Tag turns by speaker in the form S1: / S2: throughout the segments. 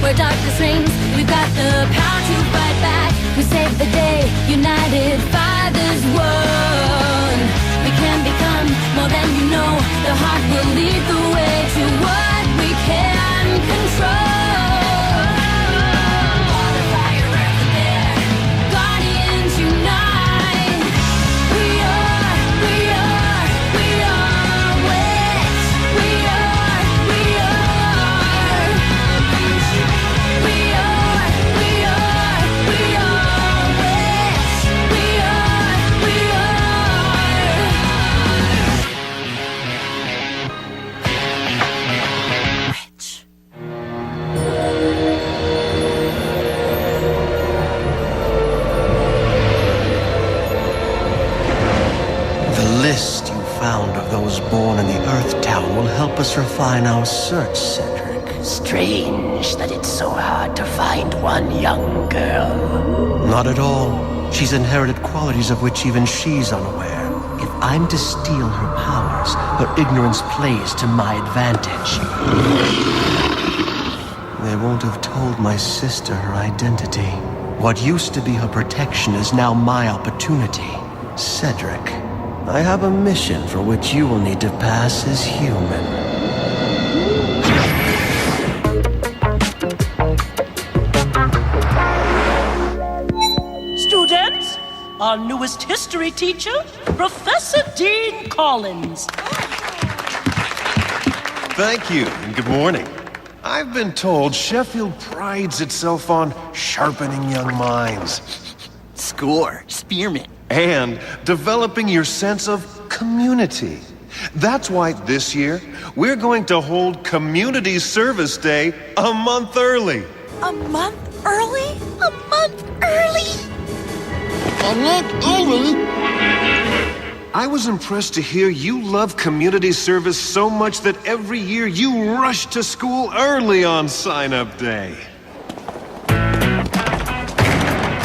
S1: where darkness reigns. We've got the power to fight back. We save the day, united, fathers one. We can become more than you know. The heart will lead the way to what we can control. Water, fire, earth, and air. Guardians unite. We are W.I.T.C.H. We are
S2: those born in the Earth Town will help us refine our search, Cedric.
S3: Strange that it's so hard to find one young girl.
S2: Not at all. She's inherited qualities of which even she's unaware. If I'm to steal her powers, her ignorance plays to my advantage. They won't have told my sister her identity. What used to be her protection is now my opportunity. Cedric, I have a mission for which you will need to pass as human.
S4: Students, our newest history teacher, Professor Dean Collins.
S5: Thank you, and good morning. I've been told Sheffield prides itself on sharpening young minds.
S3: Score, spearmint.
S5: And developing your sense of community. That's why this year, we're going to hold Community Service Day a month early.
S4: A month early? A month early?
S6: A month early?
S5: I was impressed to hear you love community service so much that every year you rush to school early on sign-up day.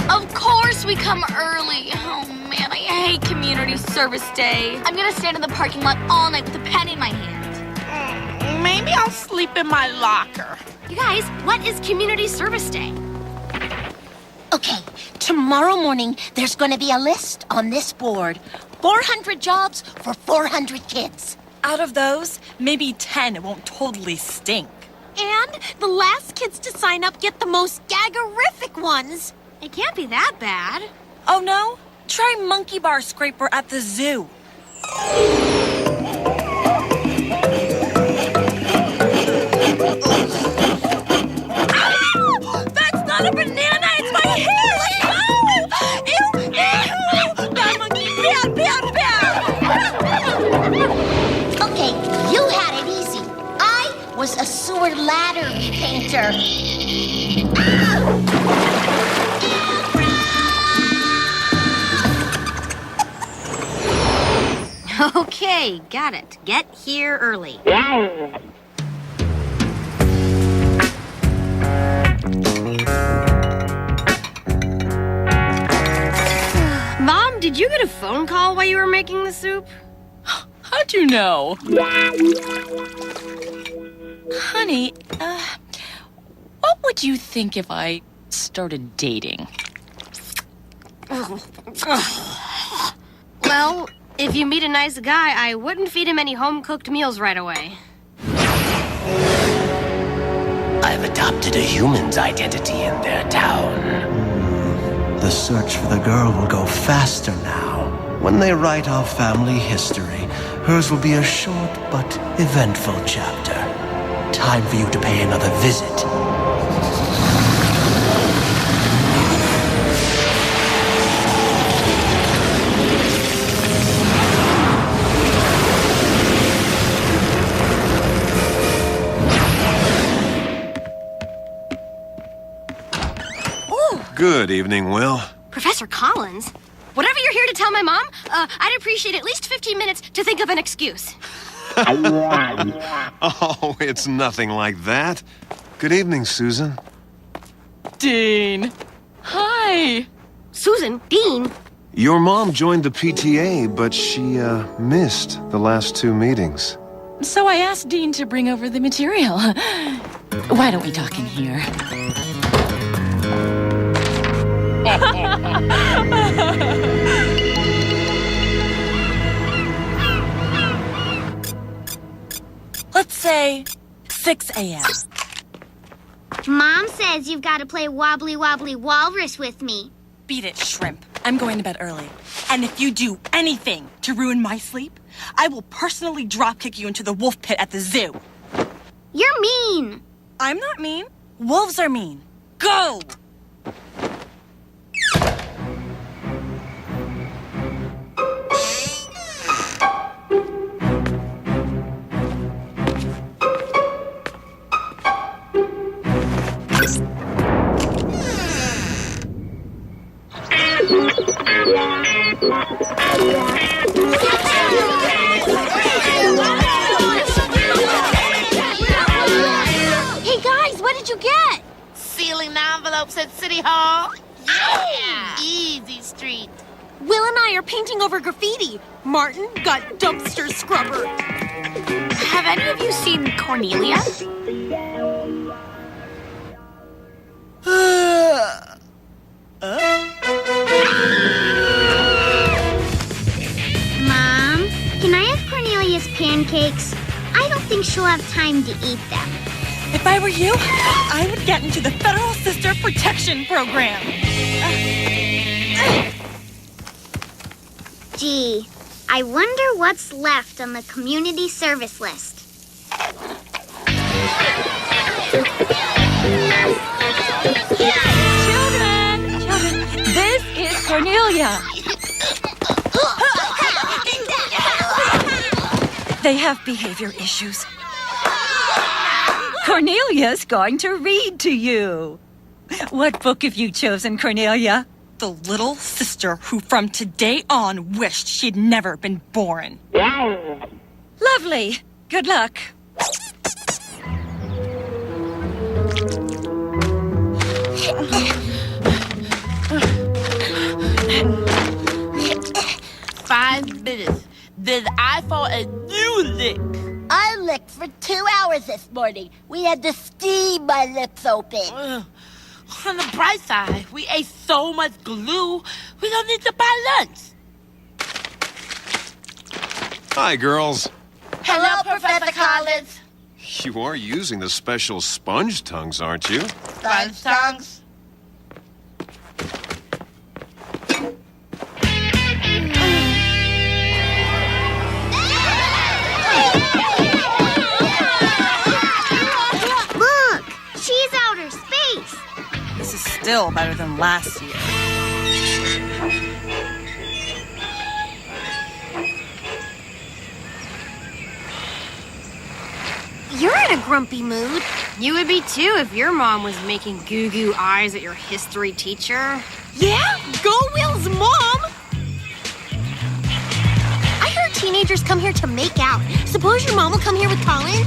S1: Of course we come early. Oh man, I hate community service day. I'm gonna stand in the parking lot all night with a pen in my hand.
S4: Maybe I'll sleep in my locker.
S1: You guys, what is community service day?
S7: Okay, tomorrow morning, there's going to be a list on this board. 400 jobs for 400 kids.
S4: Out of those, maybe 10 won't totally stink.
S7: And the last kids to sign up get the most gaggerific ones.
S1: It can't be that bad.
S4: Oh no? Try monkey bar scraper at the zoo. Ow! That's not a banana, it's my hair! Ow! Ew! Ew! Bad monkey! Bad, bad, bad!
S7: Okay, you had it easy. I was a sewer ladder painter.
S1: Okay, got it. Get here early. Mom, did you get a phone call while you were making the soup?
S4: How'd you know? Honey, what would you think if I started dating?
S1: Well, if you meet a nice guy, I wouldn't feed him any home-cooked meals right away.
S3: I've adopted a human's identity in their town.
S2: The search for the girl will go faster now. When they write our family history, hers will be a short but eventful chapter. Time for you to pay another visit.
S5: Good evening, Will.
S1: Professor Collins? Whatever you're here to tell my mom, I'd appreciate at least 15 minutes to think of an excuse.
S5: Oh, it's nothing like that. Good evening, Susan.
S4: Dean. Hi.
S1: Susan? Dean?
S5: Your mom joined the PTA, but she, missed the last two meetings.
S4: So I asked Dean to bring over the material. Why don't we talk in here? Let's say 6 a.m.
S8: Mom says you've got to play Wobbly Wobbly Walrus with me.
S4: Beat it, Shrimp. I'm going to bed early. And if you do anything to ruin my sleep, I will personally drop-kick you into the wolf pit at the zoo.
S8: You're mean.
S4: I'm not mean. Wolves are mean. Go!
S7: Hey guys, what did you get?
S9: Sealing envelopes at City Hall. Yeah! Easy street.
S7: Will and I are painting over graffiti. Martin got dumpster scrubber.
S10: Have any of you seen Cornelia?
S8: Mom, can I have Cornelia's pancakes? I don't think she'll have time to eat them.
S4: If I were you, I would get into the Federal Sister Protection Program.
S8: Gee, I wonder what's left on the community service list.
S4: Children, this is Cornelia. They have behavior issues. Cornelia's going to read to you. What book have you chosen, Cornelia? The little sister who from today on wished she'd never been born. Lovely. Good luck.
S9: Five minutes. Then I fall a new lick.
S7: I licked for 2 hours this morning. We had to steam my lips open.
S9: On the bright side, we ate so much glue, we don't need to buy lunch.
S5: Hi, girls.
S7: Hello, Professor Collins.
S5: You are using the special sponge tongues, aren't you?
S9: Sponge tongues.
S8: Look, she's outer space.
S4: This is still better than last year.
S7: You're in a grumpy mood.
S10: You would be too if your mom was making goo-goo eyes at your history teacher.
S7: Yeah? Go Will's mom! I heard teenagers come here to make out. Suppose your mom will come here with Collins?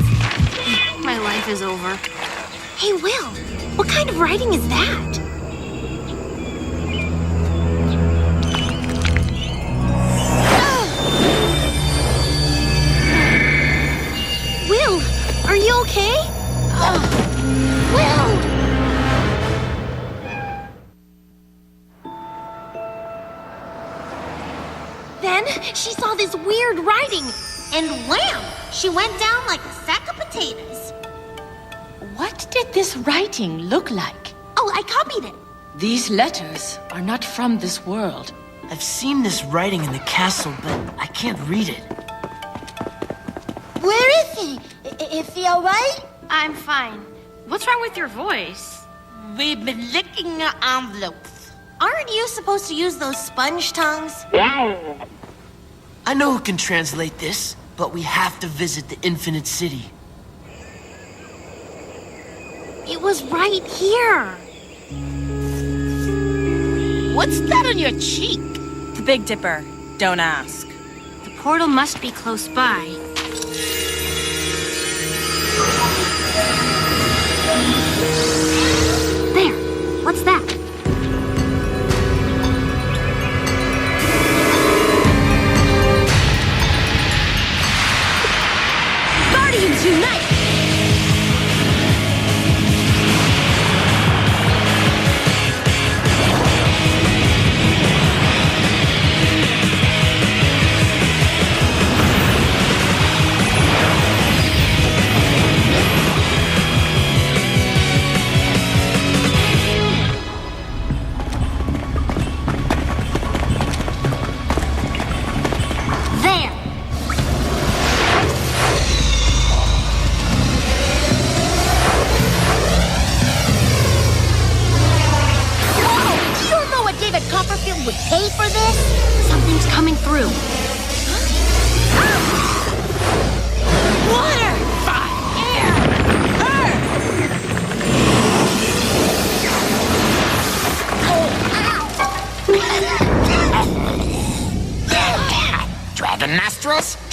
S10: My life is over.
S7: Hey, Will, what kind of writing is that? Will, are you okay? Will! Then she saw this weird writing, and wham! She went down like a sack of potatoes.
S11: What did this writing look like?
S7: Oh, I copied it.
S11: These letters are not from this world.
S12: I've seen this writing in the castle, but I can't read it.
S7: Where is he? Is he all right?
S10: I'm fine. What's wrong with your voice?
S9: We've been licking our envelopes.
S7: Aren't you supposed to use those sponge tongues?
S12: I know who can translate this, but we have to visit the Infinite City.
S7: It was right here.
S9: What's that on your cheek?
S4: The Big Dipper. Don't ask.
S10: The portal must be close by.
S8: There, what's that?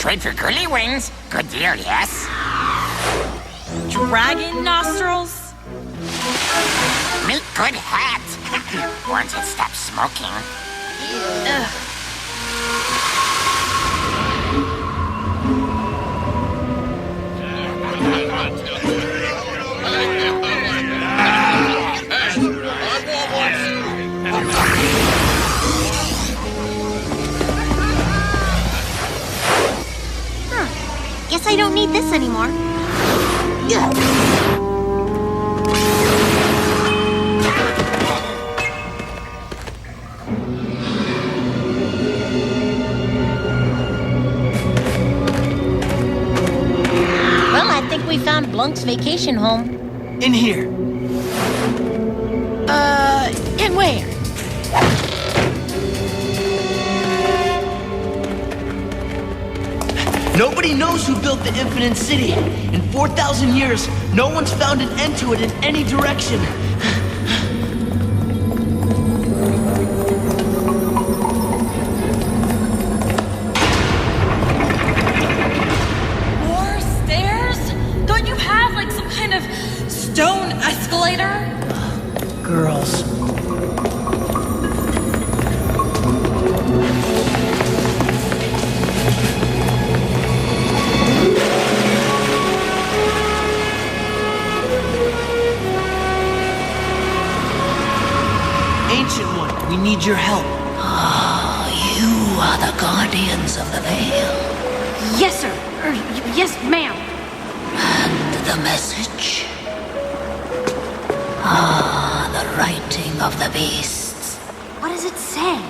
S13: trade for girly wings. Good deal, yes?
S4: Dragon nostrils?
S13: Make good hat. Once it stops smoking.
S8: Guess I don't need this anymore.
S7: Well, I think we found Blunk's vacation home.
S12: In here.
S7: In where?
S12: Nobody knows who built the Infinite City. In 4,000 years, no one's found an end to it in any direction.
S4: More stairs? Don't you have, like, some kind of stone escalator?
S12: Girls. Ancient One, we need your help.
S3: You are the guardians of the veil.
S10: Yes, sir. Yes, ma'am.
S3: And the message? The writing of the beasts.
S10: What does it say?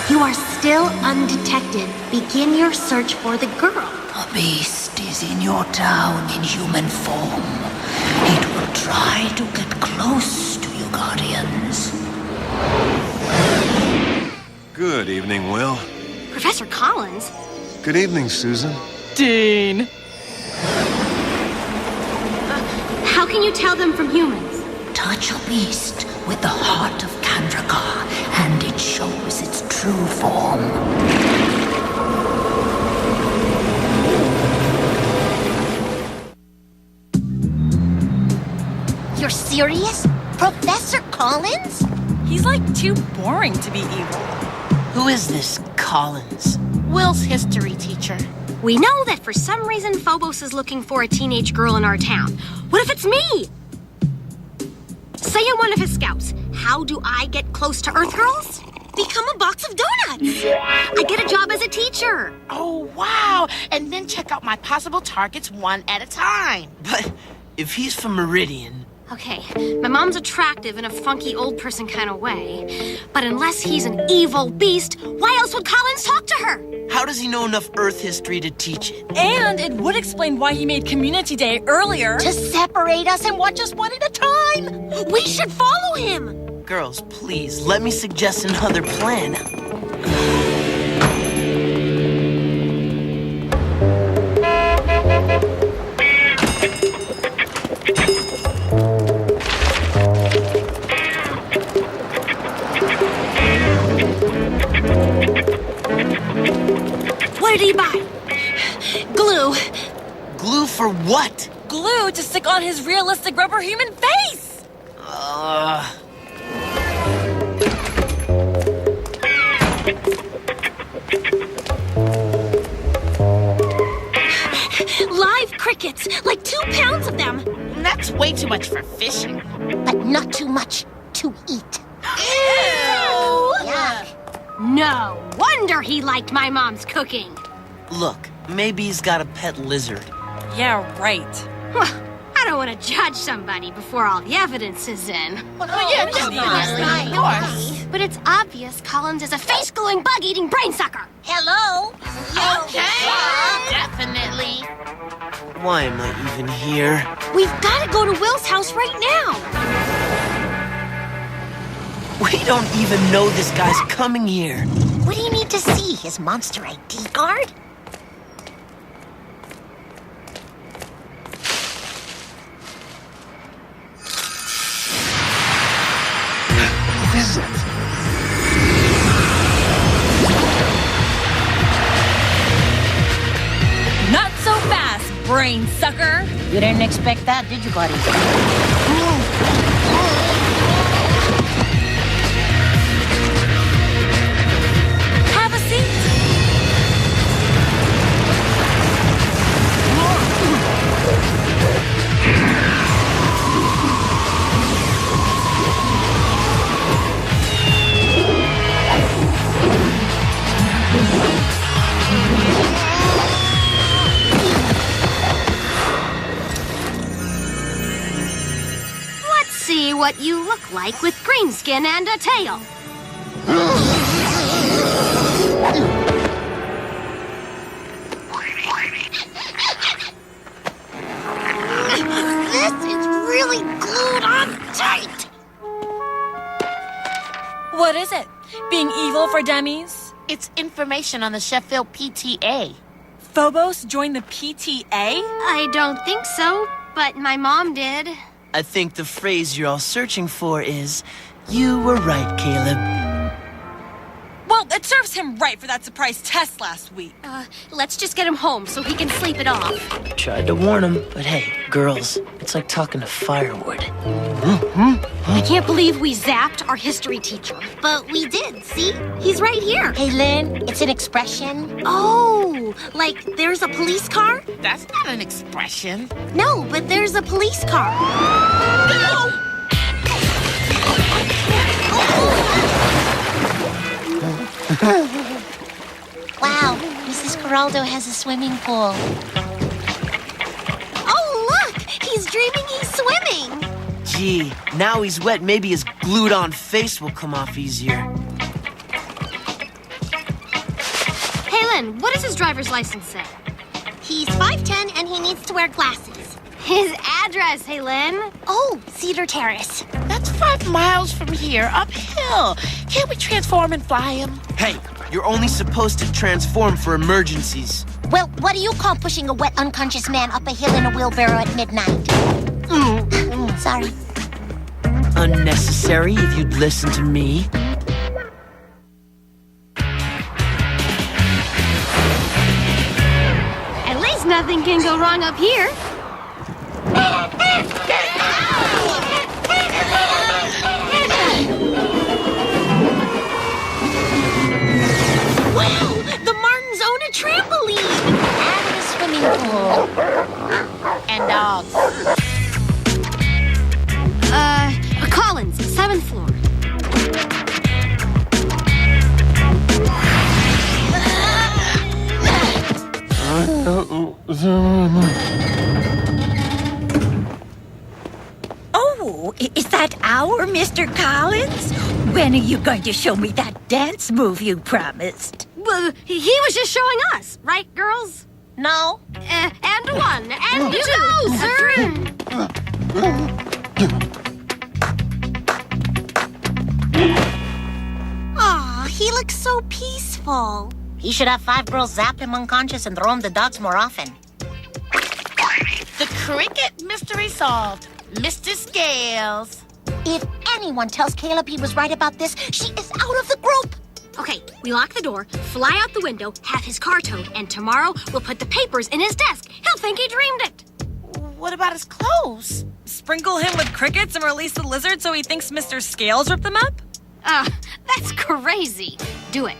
S10: You are still undetected. Begin your search for the girl.
S3: A beast is in your town in human form. It will try to get close to you, guardians.
S5: Good evening, Will.
S10: Professor Collins?
S5: Good evening, Susan.
S4: Dean.
S10: How can you tell them from humans?
S3: Touch a beast with the heart of Kandrakar, and it shows its true form.
S7: You're serious? Professor Collins?
S4: He's like too boring to be evil.
S12: Who is this Collins?
S9: Will's history teacher.
S10: We know that for some reason Phobos is looking for a teenage girl in our town. What if it's me? Say I'm one of his scouts. How do I get close to Earth girls? Become a box of donuts. I get a job as a teacher.
S9: Oh, wow. And then check out my possible targets one at a time.
S12: But if he's from Meridian...
S10: Okay, my mom's attractive in a funky old person kind of way. But unless he's an evil beast, why else would Collins talk to her?
S12: How does he know enough Earth history to teach it?
S4: And it would explain why he made Community Day earlier.
S7: To separate us and watch us one at a time.
S10: We should follow him.
S12: Girls, please, let me suggest another plan.
S10: What did he buy? Glue.
S12: Glue for what?
S4: Glue to stick on his realistic rubber human face!
S10: Live crickets, like 2 pounds of them.
S9: That's way too much for fishing.
S7: But not too much to eat.
S9: Ew!
S7: Yuck.
S10: No wonder he liked my mom's cooking.
S12: Look, maybe he's got a pet lizard.
S4: Yeah, right.
S10: I don't want to judge somebody before all the evidence is in.
S9: Of course.
S10: But it's obvious Collins is a face-gluing, bug-eating brain sucker.
S7: Hello?
S9: Okay. Definitely.
S12: Why am I even here?
S10: We've got to go to Will's house right now.
S12: We don't even know this guy's coming here.
S7: What do you need to see? His monster ID card?
S4: brain sucker.
S7: You didn't expect that, did you, buddy?
S4: Have a seat.
S10: Let's see what you look like with green skin and a tail.
S7: This is really glued on tight.
S4: What is it? Being evil for dummies?
S9: It's information on the Sheffield PTA.
S4: Phobos joined the PTA?
S10: I don't think so, but my mom did.
S12: I think the phrase you're all searching for is, "You were right, Caleb."
S4: Well, it serves him right for that surprise test last week.
S10: Let's just get him home so he can sleep it off.
S12: Tried to warn him, but hey, girls, it's like talking to firewood.
S10: I can't believe we zapped our history teacher.
S7: But we did, see?
S10: He's right here.
S7: Hey, Lin, it's an expression.
S10: Oh, like there's a police car?
S9: That's not an expression.
S10: No, but there's a police car.
S9: Go!
S7: Wow, Mrs. Geraldo has a swimming pool.
S10: Oh, look! He's dreaming he's swimming.
S12: Gee, now he's wet, maybe his glued-on face will come off easier.
S10: Hey, Lin, what does his driver's license say?
S7: He's 5'10" and he needs to wear glasses.
S10: His address, Hay Lin.
S7: Oh, Cedar Terrace.
S9: That's 5 miles from here, uphill. Can't we transform and fly him?
S12: Hey, you're only supposed to transform for emergencies.
S7: Well, what do you call pushing a wet, unconscious man up a hill in a wheelbarrow at midnight? Sorry.
S12: Unnecessary if you'd listen to me.
S10: At least nothing can go wrong up here.
S7: Wow, the Martins own a trampoline and a swimming pool.
S9: And dogs.
S10: Collins, 7th floor.
S11: Oh, is that our Mr. Collins? When are you going to show me that dance move you promised?
S10: Well, he was just showing us, right, girls?
S7: No.
S10: And 1, and 2, sir.
S7: Aw, he looks so peaceful. He should have 5 girls zap him unconscious and throw him the dogs more often.
S9: The cricket mystery solved. Mr. Scales.
S7: If anyone tells Caleb he was right about this, she is out of the group.
S10: Okay, we lock the door, fly out the window, have his car towed, and tomorrow we'll put the papers in his desk. He'll think he dreamed it.
S9: What about his clothes?
S4: Sprinkle him with crickets and release the lizard so he thinks Mr. Scales ripped them up?
S10: That's crazy. Do it.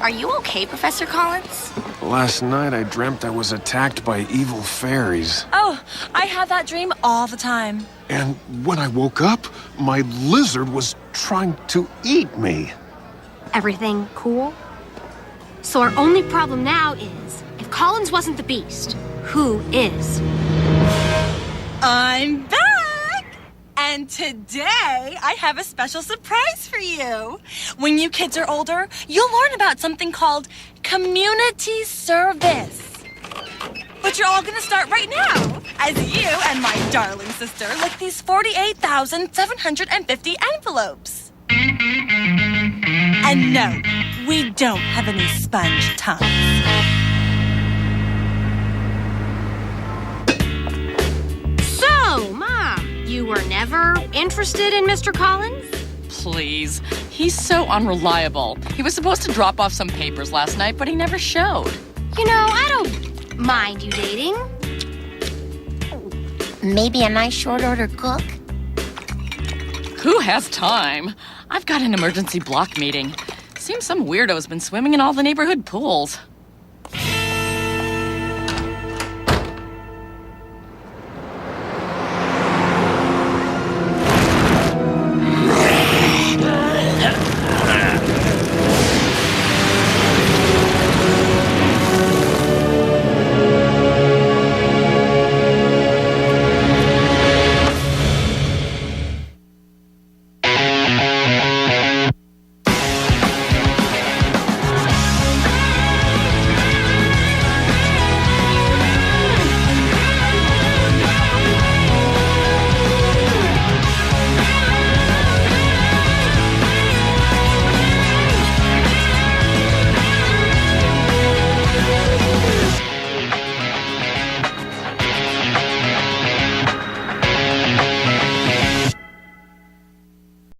S4: Are you okay, Professor Collins?
S5: Last night I dreamt I was attacked by evil fairies.
S4: Oh, I have that dream all the time.
S5: And when I woke up, my lizard was trying to eat me.
S10: Everything cool? So our only problem now is, if Collins wasn't the beast, who is?
S4: I'm back! And today, I have a special surprise for you. When you kids are older, you'll learn about something called community service. But you're all gonna start right now, as you and my darling sister lick these 48,750 envelopes. And no, we don't have any sponge tongues.
S10: were never interested in Mr. Collins?
S14: Please. He's so unreliable. He was supposed to drop off some papers last night, but he never showed.
S10: You know, I don't mind you dating.
S7: Maybe a nice short-order cook?
S14: Who has time? I've got an emergency block meeting. Seems some weirdo's been swimming in all the neighborhood pools.